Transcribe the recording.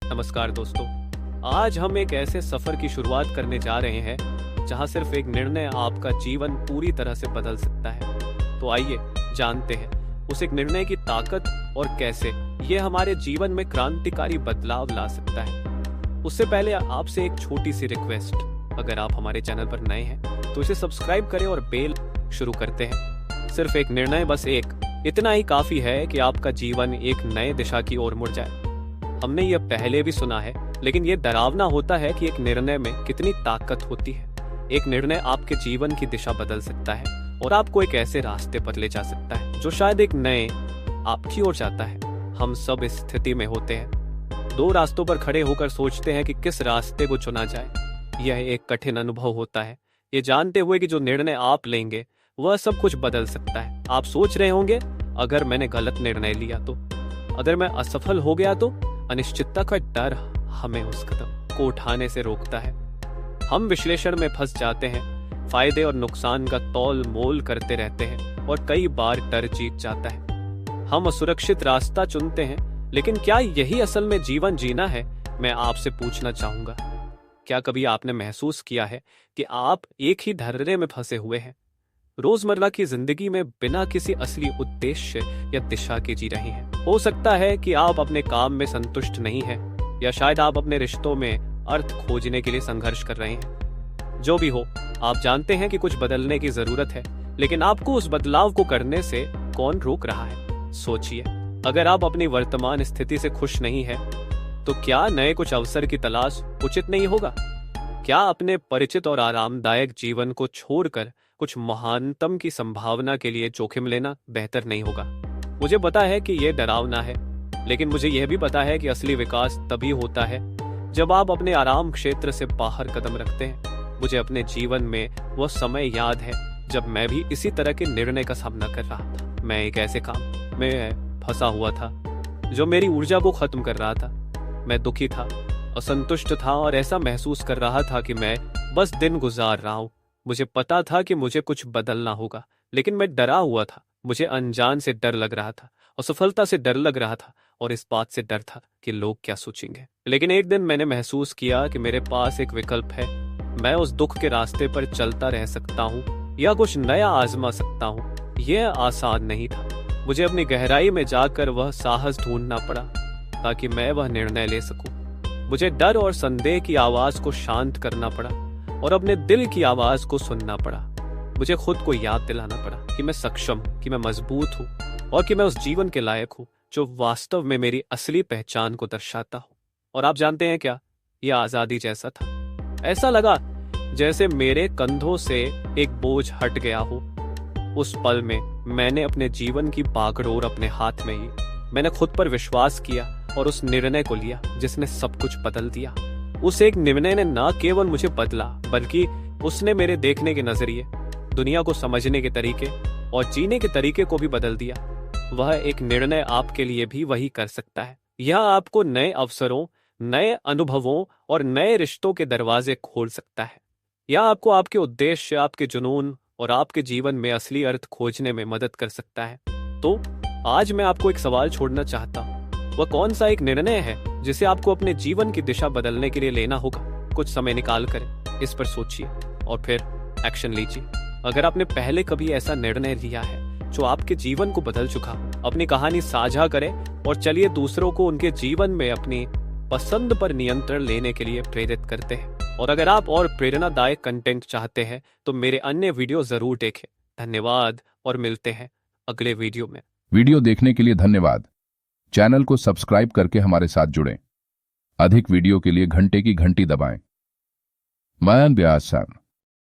नमस्कार दोस्तों। आज हम एक ऐसे सफर की शुरुआत करने जा रहे हैं जहां सिर्फ एक निर्णय आपका जीवन पूरी तरह से बदल सकता है। तो आइए जानते हैं उस एक निर्णय की ताकत और कैसे ये हमारे जीवन में क्रांतिकारी बदलाव ला सकता है। उससे पहले आपसे एक छोटी सी रिक्वेस्ट, अगर आप हमारे चैनल पर नए हैं तो इसे सब्सक्राइब करें और बेल। शुरू करते हैं। सिर्फ एक निर्णय, बस एक, इतना ही काफी है कि आपका जीवन एक नए दिशा की ओर मुड़ जाए। हमने ये पहले भी सुना है, लेकिन ये डरावना होता है कि एक निर्णय में कितनी ताकत होती है। एक निर्णय आपके जीवन की दिशा बदल सकता है और आपको एक ऐसे रास्ते पर ले जा सकता है जो शायद एक नए आपकी ओर जाता है। हम सब इस स्थिति में होते हैं, दो रास्तों पर खड़े होकर सोचते हैं कि किस रास्ते को चुना जाए। यह एक कठिन अनुभव होता है, ये जानते हुए कि जो निर्णय आप लेंगे वह सब कुछ बदल सकता है। आप सोच रहे होंगे, अगर मैंने गलत निर्णय लिया तो, अगर मैं असफल हो गया तो। अनिश्चितता का डर हमें उस कदम को उठाने से रोकता है। हम विश्लेषण में फंस जाते हैं, फायदे और नुकसान का तौल मोल करते रहते हैं और कई बार डर जीत जाता है। हम असुरक्षित रास्ता चुनते हैं, लेकिन क्या यही असल में जीवन जीना है? मैं आपसे पूछना चाहूंगा, क्या कभी आपने महसूस किया है कि आप एक ही धर्रे में फंसे हुए हैं, रोजमर्रा की जिंदगी में बिना किसी असली उद्देश्य या दिशा के जी रहे हैं? हो सकता है कि आप अपने काम में संतुष्ट नहीं हैं, या शायद आप अपने रिश्तों में अर्थ खोजने के लिए संघर्ष कर रहे हैं। जो भी हो, आप जानते हैं कि कुछ बदलने की जरूरत है, लेकिन आपको उस बदलाव को करने से कौन रोक रहा है? सोचिए, अगर आप अपनी वर्तमान स्थिति से खुश नहीं हैं, तो क्या नए कुछ अवसर की तलाश उचित नहीं होगा? क्या अपने परिचित और आरामदायक जीवन को छोड़कर कुछ महानतम की संभावना के लिए जोखिम लेना बेहतर नहीं होगा? मुझे पता है कि यह डरावना है, लेकिन मुझे यह भी पता है कि असली विकास तभी होता है जब आप अपने आराम क्षेत्र से बाहर कदम रखते हैं। मुझे अपने जीवन में वह समय याद है जब मैं भी इसी तरह के निर्णय का सामना कर रहा था। मैं एक ऐसे काम में फंसा हुआ था जो मेरी ऊर्जा को खत्म कर रहा था। मैं दुखी था, असंतुष्ट था और ऐसा महसूस कर रहा था कि मैं बस दिन गुजार रहा हूं। मुझे पता था कि मुझे कुछ बदलना होगा, लेकिन मैं डरा हुआ था। मुझे अनजान से डर लग रहा था, असफलता से डर लग रहा था, और इस बात से डर था कि लोग क्या सोचेंगे। लेकिन एक दिन मैंने महसूस किया कि मेरे पास एक विकल्प है। मैं उस दुख के रास्ते पर चलता रह सकता हूँ या कुछ नया आजमा सकता हूँ। यह आसान नहीं था। मुझे अपनी गहराई में जाकर वह साहस ढूंढना पड़ा ताकि मैं वह निर्णय ले सकूं। मुझे डर और संदेह की आवाज को शांत करना पड़ा और अपने दिल की आवाज को सुनना पड़ा। मुझे खुद को याद दिलाना पड़ा कि मैं सक्षम हूं, कि मैं मजबूत हूं और कि मैं उस जीवन के लायक हूं जो वास्तव में मेरी असली पहचान को दर्शाता हो। और आप जानते हैं क्या, यह आजादी जैसा था। ऐसा लगा जैसे मेरे कंधों से एक बोझ हट गया हो। उस पल में मैंने अपने जीवन की बागडोर अपने हाथ में ली। मैंने खुद पर विश्वास किया और उस निर्णय को लिया जिसने सब कुछ बदल दिया। उस एक निर्णय ने न केवल मुझे बदला, बल्कि उसने मेरे देखने के नजरिए, दुनिया को समझने के तरीके और जीने के तरीके को भी बदल दिया। वह एक निर्णय आपके लिए भी वही कर सकता है। यह आपको नए अवसरों, नए अनुभवों और नए रिश्तों के दरवाजे खोल सकता है। यह आपको आपके उद्देश्य, आपके जुनून और आपके जीवन में असली अर्थ खोजने में मदद कर सकता है। तो आज मैं आपको एक सवाल छोड़ना चाहता हूँ। वह कौन सा एक निर्णय है जिसे आपको अपने जीवन की दिशा बदलने के लिए लेना होगा? कुछ समय निकाल कर इस पर सोचिए और फिर एक्शन लीजिए। अगर आपने पहले कभी ऐसा निर्णय लिया है जो आपके जीवन को बदल चुका, अपनी कहानी साझा करें और चलिए दूसरों को उनके जीवन में अपनी पसंद पर नियंत्रण लेने के लिए प्रेरित करते हैं। और अगर आप और प्रेरणादायक कंटेंट चाहते हैं तो मेरे अन्य वीडियो जरूर देखें। धन्यवाद और मिलते हैं अगले वीडियो में। वीडियो देखने के लिए धन्यवाद। चैनल को सब्सक्राइब करके हमारे साथ जुड़ें। अधिक वीडियो के लिए घंटे की घंटी दबाएं। मायन ब्यासन।